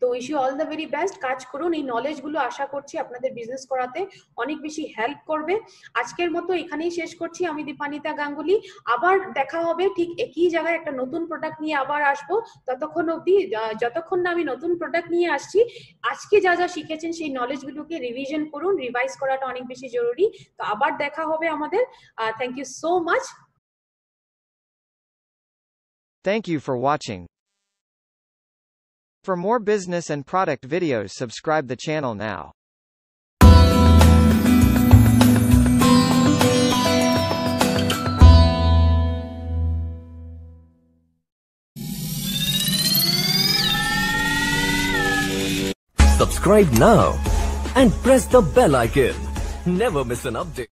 তো wish you all the very best. কাজ করুন, এই নলেজ গুলো আশা করছি আপনাদের বিজনেস করাতে অনেক বেশি হেল্প করবে। আজকের মতো এখানেই শেষ করছি। আমি দীপানিতা গাঙ্গুলি, আবার দেখা হবে ঠিক একই জায়গায় একটা নতুন প্রোডাক্ট নিয়ে আবার আসবো। ততক্ষণ অবধি যতক্ষণ না আমি নতুন প্রোডাক্ট নিয়ে আসছি, আজকে যা যা শিখেছেন সেই নলেজ গুলোকে রিভিশন করুন, রিভাইজ করাটা অনেক বেশি জরুরি। তো আবার দেখা হবে আমাদের। Thank you so much. Thank you for watching. For more business and product videos, subscribe the channel now. Subscribe now and press the bell icon. Never miss an update.